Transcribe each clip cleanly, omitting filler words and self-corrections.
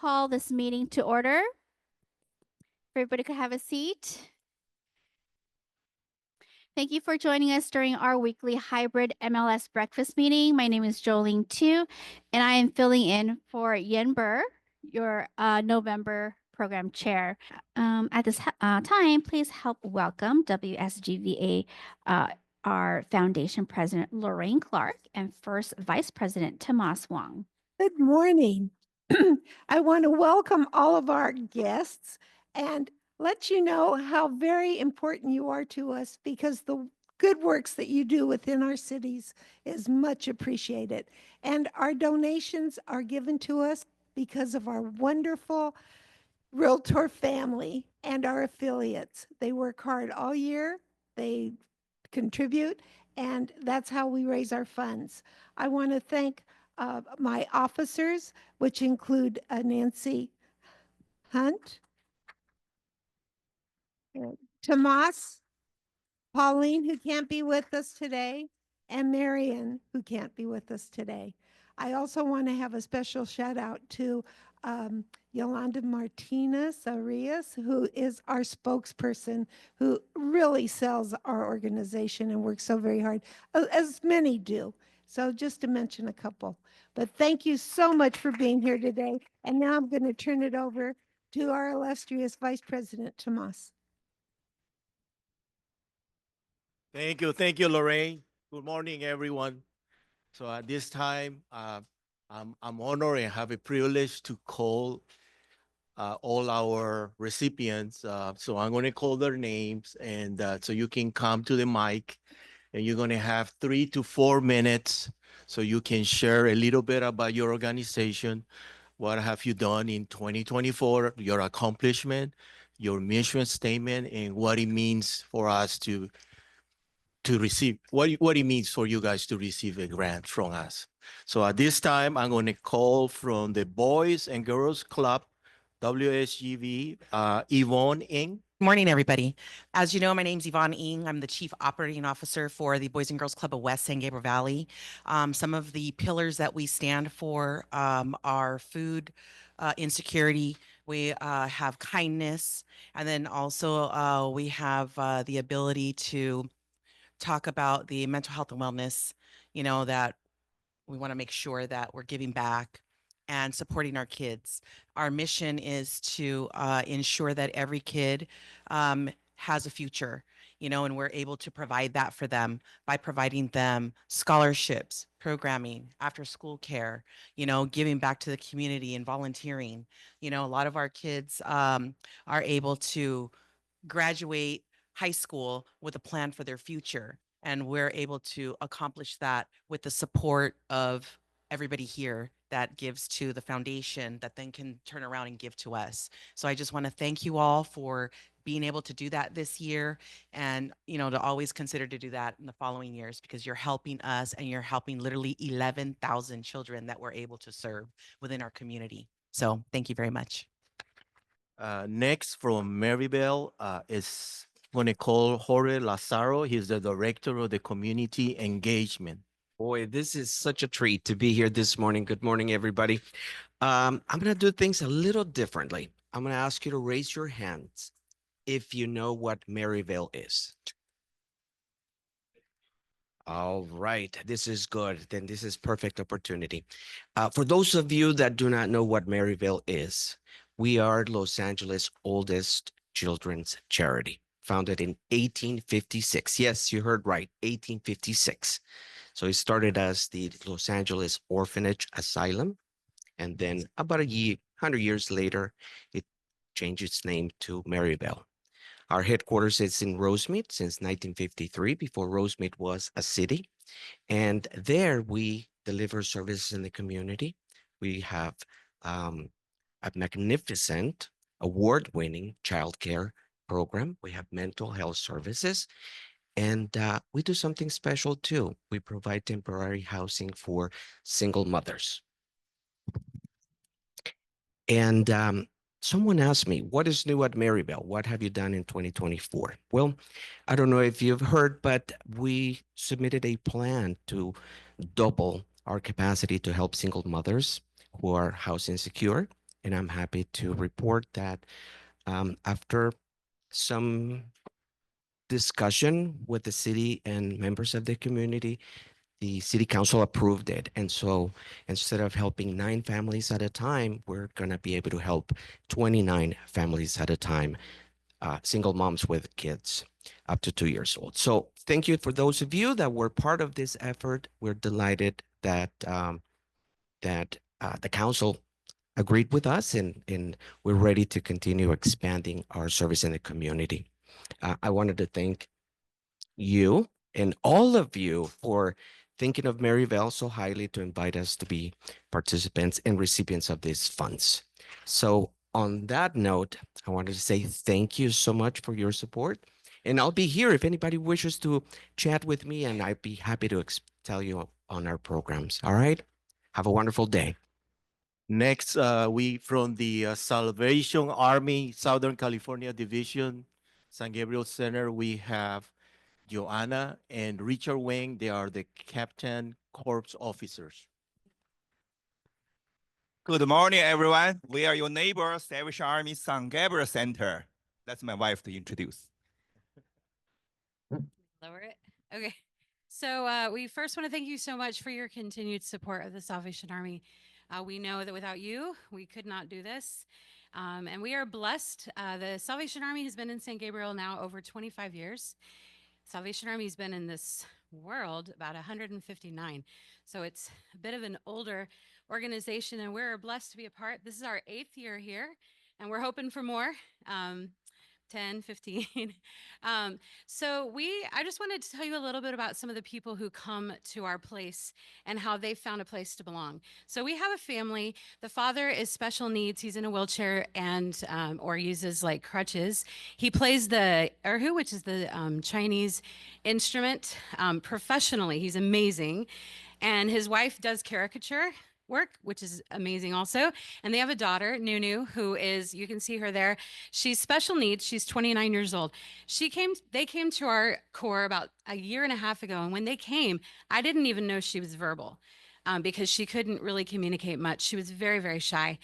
call this meeting to order. If everybody could have a seat. Thank you for joining us during our weekly hybrid MLS breakfast meeting. My name is Jolene Tu, and I am filling in for Yen Burr, your November program chair. At this time, please help welcome WSGVAR our Foundation President Lorraine Clark and First Vice President Tomas Wong. Good morning. I want to welcome all of our guests and let you know how very important you are to us, because the good works that you do within our cities is much appreciated. And our donations are given to us because of our wonderful Realtor family and our affiliates. They work hard all year. They contribute, and that's how we raise our funds. I want to thank my officers, which include Nancy Hunt, Tomas, Pauline, who can't be with us today, and Marion, who can't be with us today. I also want to have a special shout out to Yolanda Martinez Arias, who is our spokesperson, who really sells our organization and works so very hard, as many do. So just to mention a couple. But thank you so much for being here today. And now I'm going to turn it over to our illustrious Vice President, Tomas. Thank you, Lorraine. Good morning, everyone. So at this time, I'm honored and have a privilege to call all our recipients. So I'm going to call their names, and so you can come to the mic, and you're going to have 3 to 4 minutes so you can share a little bit about your organization. What have you done in 2024, your accomplishment, your mission statement, and what it means for us to receive, what it means for you guys to receive a grant from us. So at this time, I'm going to call from the Boys and Girls Club, WSGV, Yvonne Ng. Morning, everybody. As you know, my name's Yvonne Ng. I'm the Chief Operating Officer for the Boys and Girls Club of West San Gabriel Valley. Some of the pillars that we stand for are food insecurity. We have kindness, and then also we have the ability to talk about the mental health and wellness, that we want to make sure that we're giving back and supporting our kids. Our mission is to ensure that every kid has a future, and we're able to provide that for them by providing them scholarships, programming, after school care, giving back to the community and volunteering. A lot of our kids are able to graduate high school with a plan for their future. And we're able to accomplish that with the support of everybody here that gives to the foundation that then can turn around and give to us. So I just want to thank you all for being able to do that this year, and to always consider to do that in the following years, because you're helping us and you're helping literally 11,000 children that we're able to serve within our community. So thank you very much. Next from Maryville is going to call Jorge Lazaro. He's the Director of the Community Engagement. Boy, this is such a treat to be here this morning. Good morning, everybody. I'm going to do things a little differently. I'm going to ask you to raise your hands if you know what Maryville is. All right, this is good. Then this is perfect opportunity. For those of you that do not know what Maryville is, we are Los Angeles' oldest children's charity, founded in 1856. Yes, you heard right, 1856. So it started as the Los Angeles Orphanage Asylum, and then about 100 years later, it changed its name to Maryville. Our headquarters is in Rosemead since 1953, before Rosemead was a city. And there we deliver services in the community. We have a magnificent award-winning childcare program. We have mental health services. And we do something special too. We provide temporary housing for single mothers. And someone asked me, what is new at Maryville? What have you done in 2024? Well, I don't know if you've heard, but we submitted a plan to double our capacity to help single mothers who are house insecure and I'm happy to report that after some discussion with the city and members of the community, the city council approved it. And so instead of helping 9 families at a time, we're going to be able to help 29 families at a time, single moms with kids up to 2 years old. So thank you for those of you that were part of this effort. We're delighted that the council agreed with us, and we're ready to continue expanding our service in the community. I wanted to thank you and all of you for thinking of Maryvale so highly to invite us to be participants and recipients of these funds. So on that note, I wanted to say thank you so much for your support. And I'll be here if anybody wishes to chat with me, and I'd be happy to tell you on our programs. All right. Have a wonderful day. Next, we from the Salvation Army Southern California Division, San Gabriel Center, we have Joanna and Richard Wang. They are the Captain Corps officers. Good morning, everyone. We are your neighbor, Salvation Army San Gabriel Center. That's my wife to introduce. Lower it. Okay. So we first want to thank you so much for your continued support of the Salvation Army. We know that without you, we could not do this. And we are blessed. The Salvation Army has been in San Gabriel now over 25 years. Salvation Army has been in this world about 159. So it's a bit of an older organization, and we're blessed to be a part. This is our 8th year here, and we're hoping for more. 10, 15. I just wanted to tell you a little bit about some of the people who come to our place and how they found a place to belong. So we have a family. The father is special needs. He's in a wheelchair and or uses like crutches. He plays the erhu, which is the Chinese instrument, professionally. He's amazing. And his wife does caricature work, which is amazing also. And they have a daughter, Nunu, who is, you can see her there. She's special needs. She's 29 years old. They came to our Corps about a year and a half ago. And when they came, I didn't even know she was verbal because she couldn't really communicate much. She was very, very shy.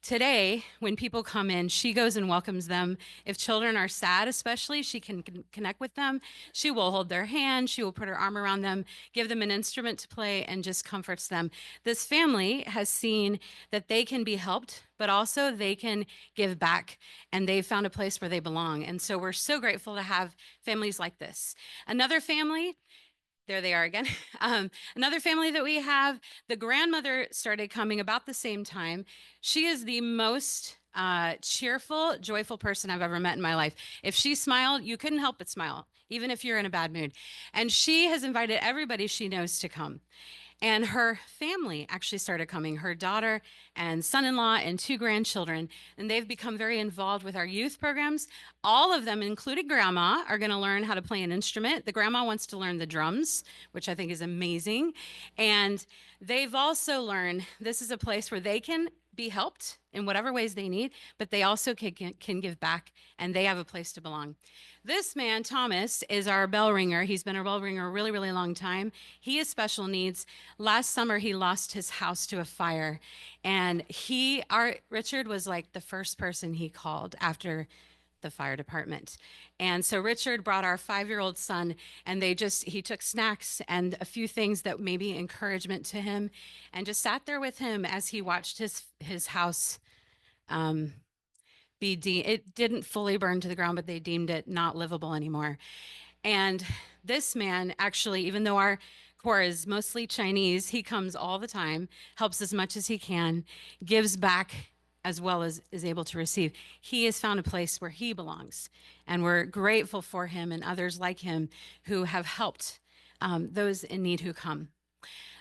Today, when people come in, she goes and welcomes them. If children are sad, especially, she can connect with them. She will hold their hand. She will put her arm around them, give them an instrument to play, and just comforts them. This family has seen that they can be helped, but also they can give back, and they've found a place where they belong. And so we're so grateful to have families like this. Another family, there they are again. Another family that we have, the grandmother started coming about the same time. She is the most cheerful, joyful person I've ever met in my life. If she smiled, you couldn't help but smile, even if you're in a bad mood. And she has invited everybody she knows to come. And her family actually started coming, her daughter and son-in-law and 2 grandchildren, and they've become very involved with our youth programs. All of them, including grandma, are gonna learn how to play an instrument. The grandma wants to learn the drums, which I think is amazing. And they've also learned this is a place where they can be helped in whatever ways they need, but they also can give back, and they have a place to belong. This man, Thomas, is our bell ringer. He's been a bell ringer a really, really long time. He has special needs. Last summer, he lost his house to a fire. And Richard was like the first person he called after the fire department. And so Richard brought our 5-year-old son, and he took snacks and a few things that maybe encouragement to him, and just sat there with him as he watched his house it didn't fully burn to the ground, but they deemed it not livable anymore. And this man, actually, even though our Corps is mostly Chinese, he comes all the time, helps as much as he can, gives back as well as is able to receive. He has found a place where he belongs. And we're grateful for him and others like him who have helped those in need who come.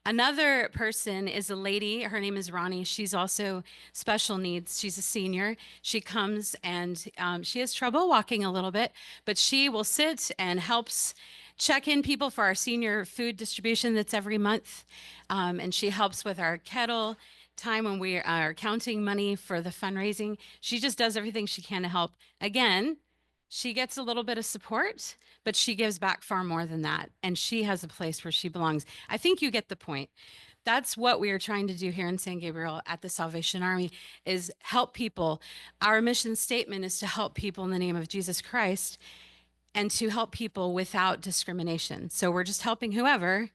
Another person is a lady. Her name is Ronnie. She's also special needs. She's a senior. She comes and she has trouble walking a little bit, but she will sit and helps check in people for our senior food distribution that's every month. And she helps with our kettle time when we are counting money for the fundraising. She just does everything she can to help. Again, She gets a little bit of support, but she gives back far more than that. And she has a place where she belongs. I think you get the point. That's what we are trying to do here in San Gabriel at the Salvation Army is help people. Our mission statement is to help people in the name of Jesus Christ and to help people without discrimination. So we're just helping whoever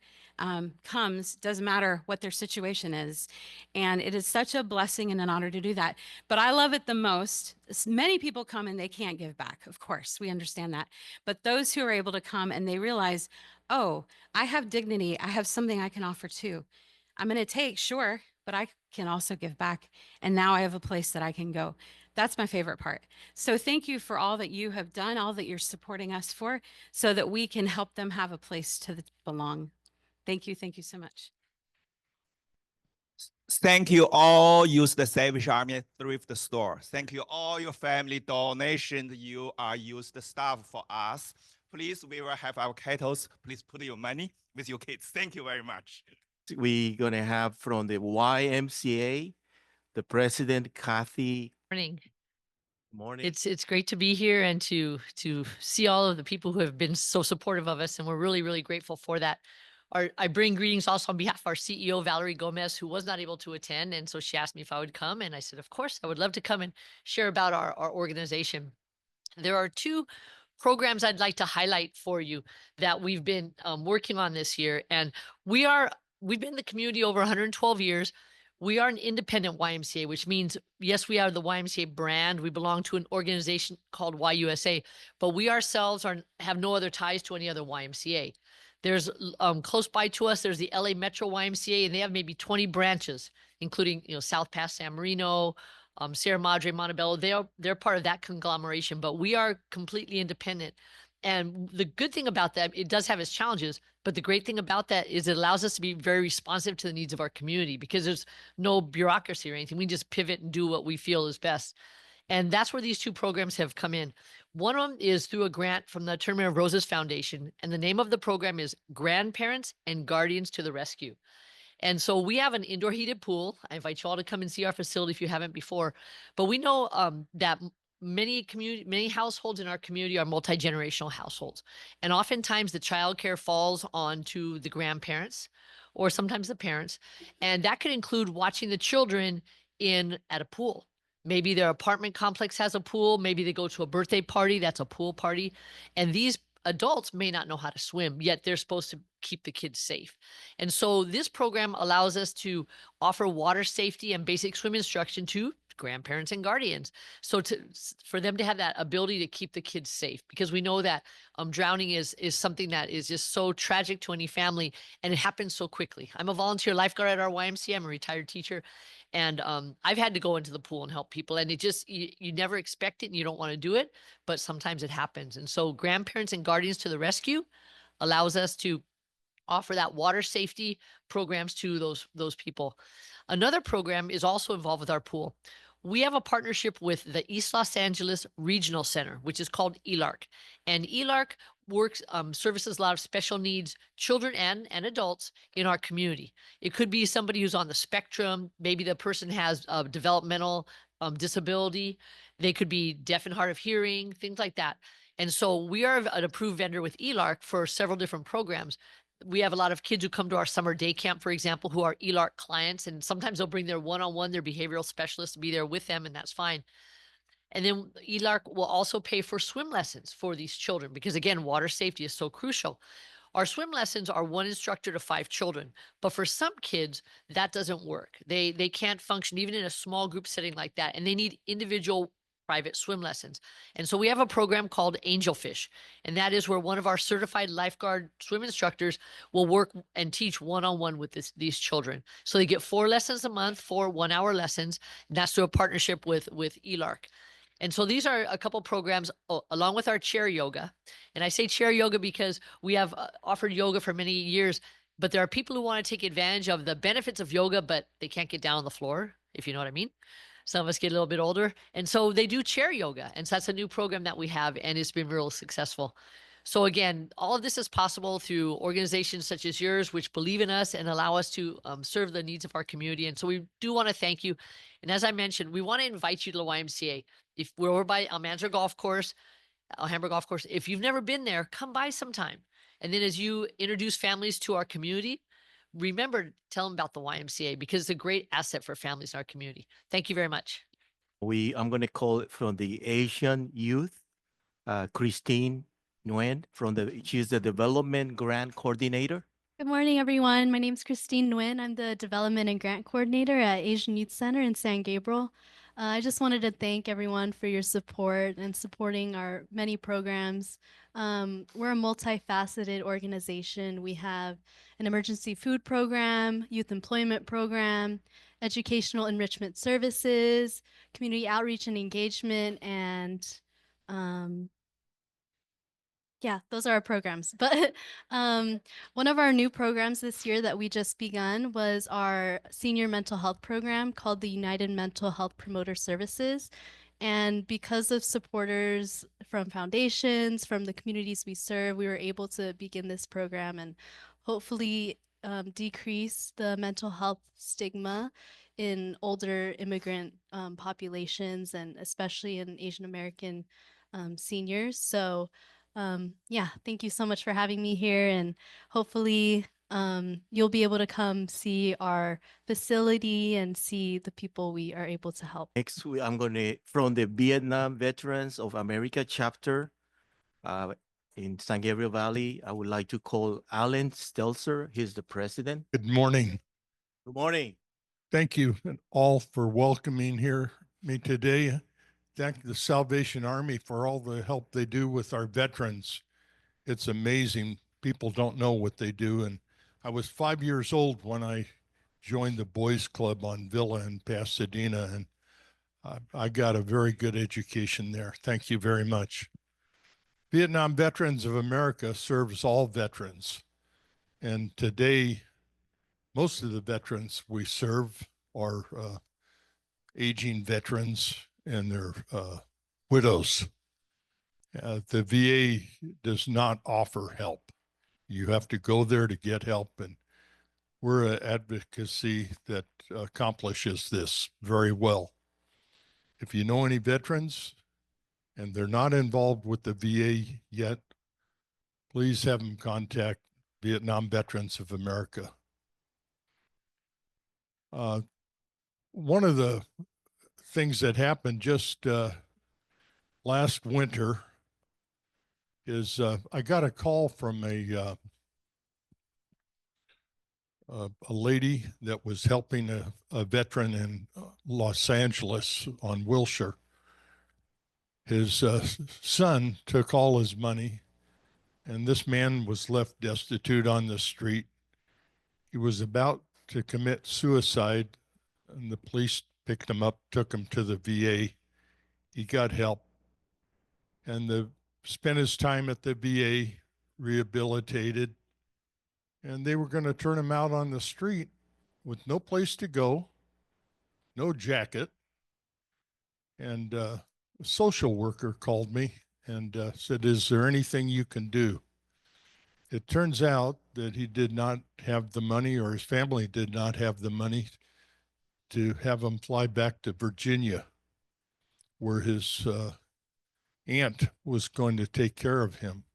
comes, doesn't matter what their situation is. And it is such a blessing and an honor to do that. But I love it the most. Many people come and they can't give back, of course, we understand that. But those who are able to come and they realize, oh, I have dignity, I have something I can offer too. I'm going to take, sure, but I can also give back. And now I have a place that I can go. That's my favorite part. So thank you for all that you have done, all that you're supporting us for, so that we can help them have a place to belong. Thank you. Thank you so much. Thank you all use the Salvation Army thrift store. Thank you all your family donations. You are use the stuff for us. Please, we will have our kettles. Please put your money with your kids. Thank you very much. We're gonna have from the YMCA, the president, Kathy. Morning. Morning. It's great to be here and to see all of the people who have been so supportive of us, and we're really grateful for that. I bring greetings also on behalf of our CEO Valerie Gomez, who was not able to attend, and so she asked me if I would come, and I said, of course, I would love to come and share about our organization. There are two programs I'd like to highlight for you that we've been working on this year, and we've been in the community over 112 years. We are an independent YMCA, which means, yes, we are the YMCA brand. We belong to an organization called YUSA, but we ourselves have no other ties to any other YMCA. There's close by to us, there's the LA Metro YMCA, and they have maybe 20 branches, including South Pass San Marino, Sierra Madre, Montebello. They're part of that conglomeration, but we are completely independent. And the good thing about that, it does have its challenges, but the great thing about that is it allows us to be very responsive to the needs of our community because there's no bureaucracy or anything. We just pivot and do what we feel is best. And that's where these two programs have come in. One of them is through a grant from the Tournament of Roses Foundation, and the name of the program is Grandparents and Guardians to the Rescue. And so we have an indoor heated pool. I invite you all to come and see our facility if you haven't before. But we know that many households in our community are multi-generational households. And oftentimes the child care falls onto the grandparents or sometimes the parents. And that could include watching the children at a pool. Maybe their apartment complex has a pool. Maybe they go to a birthday party. That's a pool party. And these adults may not know how to swim, yet they're supposed to keep the kids safe. And so this program allows us to offer water safety and basic swim instruction to grandparents and guardians. So for them to have that ability to keep the kids safe, because we know that drowning is something that is just so tragic to any family, and it happens so quickly. I'm a volunteer lifeguard at our YMCA. I'm a retired teacher. And I've had to go into the pool and help people, and it just, you never expect it and you don't want to do it, but sometimes it happens. And so grandparents and guardians to the rescue allows us to offer that water safety programs to those people. Another program is also involved with our pool. We have a partnership with the East Los Angeles Regional Center, which is called ELARC. And ELARC services a lot of special needs children and adults in our community. It could be somebody who's on the spectrum. Maybe the person has a developmental disability. They could be deaf and hard of hearing, things like that. And so we are an approved vendor with ELARC for several different programs. We have a lot of kids who come to our summer day camp, for example, who are ELARC clients, and sometimes they'll bring their one-on-one, their behavioral specialist to be there with them, and that's fine. And then ELARC will also pay for swim lessons for these children because, again, water safety is so crucial. Our swim lessons are one instructor to 5 children, but for some kids, that doesn't work. They can't function even in a small group setting like that, and they need individual private swim lessons. And so we have a program called Angelfish, and that is where one of our certified lifeguard swim instructors will work and teach one-on-one with these children. So they get 4 lessons a month, 4 one-hour lessons, and that's through a partnership with ELARC. And so these are a couple programs along with our chair yoga. And I say chair yoga because we have offered yoga for many years, but there are people who want to take advantage of the benefits of yoga, but they can't get down on the floor, if you know what I mean. Some of us get a little bit older. And so they do chair yoga. And so that's a new program that we have, and it's been real successful. So again, all of this is possible through organizations such as yours, which believe in us and allow us to serve the needs of our community. And so we do want to thank you. And as I mentioned, we want to invite you to the YMCA. If we're over by Almanzar Golf Course, Alhambra Golf Course. If you've never been there, come by sometime. And then as you introduce families to our community, remember to tell them about the YMCA because it's a great asset for families in our community. Thank you very much. I'm going to call it from the Asian Youth, Christine Nguyen she's the Development Grant Coordinator. Good morning, everyone. My name is Christine Nguyen. I'm the Development and Grant Coordinator at Asian Youth Center in San Gabriel. I just wanted to thank everyone for your support and supporting our many programs. We're a multifaceted organization. We have an emergency food program, youth employment program, educational enrichment services, community outreach and engagement, and yeah, those are our programs. But one of our new programs this year that we just begun was our senior mental health program called the United Mental Health Promoter Services. And because of supporters from foundations, from the communities we serve, we were able to begin this program and hopefully decrease the mental health stigma in older immigrant populations and especially in Asian American seniors. So yeah, thank you so much for having me here, and hopefully you'll be able to come see our facility and see the people we are able to help. Next, I'm going to, from the Vietnam Veterans of America chapter uh, in San Gabriel Valley, I would like to call Alan Stelzer. He's the president. Good morning. Good morning. Thank you all for welcoming me today. Thank the Salvation Army for all the help they do with our veterans. It's amazing. People don't know what they do. And I was 5 years old when I joined the Boys Club on Villa in Pasadena, and I got a very good education there. Thank you very much. Vietnam Veterans of America serves all veterans. And today, most of the veterans we serve are aging veterans and their widows. The VA does not offer help. You have to go there to get help, and we're an advocacy that accomplishes this very well. If you know any veterans and they're not involved with the VA yet, please have them contact Vietnam Veterans of America. One of the things that happened just last winter is I got a call from a lady that was helping a veteran in Los Angeles on Wilshire. His son took all his money, and this man was left destitute on the street. He was about to commit suicide, and the police picked him up, took him to the VA. He got help, and spent his time at the VA, rehabilitated, and they were going to turn him out on the street with no place to go, no jacket. And a social worker called me and said, "Is there anything you can do?" It turns out that he did not have the money, or his family did not have the money to have him fly back to Virginia, where his aunt was going to take care of him.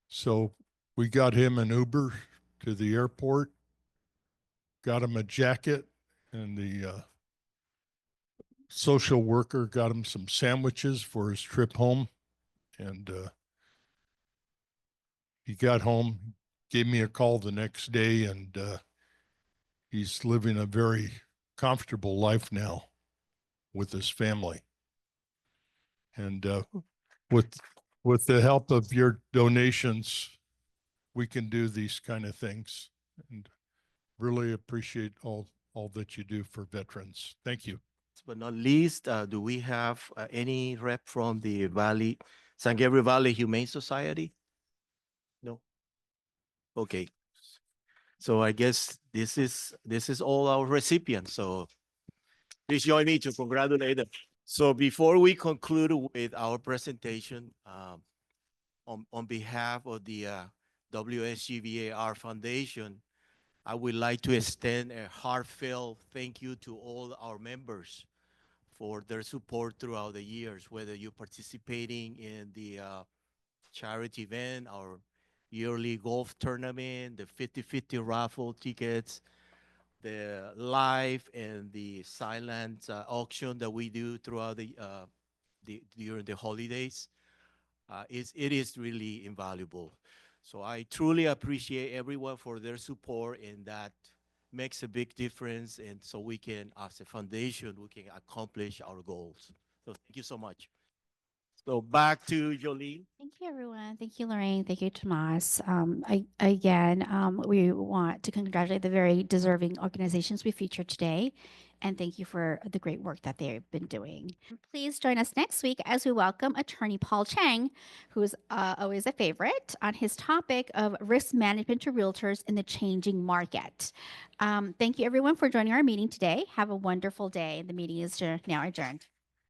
So we got him an Uber to the airport, got him a jacket, and the social worker got him some sandwiches for his trip home. And he got home, gave me a call the next day, and he's living a very comfortable life now with his family. And with the help of your donations, we can do these kind of things. And really appreciate all that you do for veterans. Thank you. But not least, do we have any rep from the San Gabriel Valley Humane Society? No. Okay. So I guess this is all our recipients. So please join me to congratulate them. So before we conclude with our presentation, on behalf of the WSGVAR Foundation, I would like to extend a heartfelt thank you to all our members for their support throughout the years, whether you're participating in the charity event, our yearly golf tournament, the 50-50 raffle tickets, the live and the silent auction that we do throughout the during the holidays. It is really invaluable. So I truly appreciate everyone for their support, and that makes a big difference. And so we can, as a foundation, we can accomplish our goals. So thank you so much. So back to Jolene. Thank you, everyone. Thank you, Lorraine. Thank you, Tomas. We want to congratulate the very deserving organizations we featured today, and thank you for the great work that they've been doing. Please join us next week as we welcome attorney Paul Chang, who's always a favorite, on his topic of risk management to realtors in the changing market. Thank you, everyone, for joining our meeting today. Have a wonderful day. The meeting is now adjourned.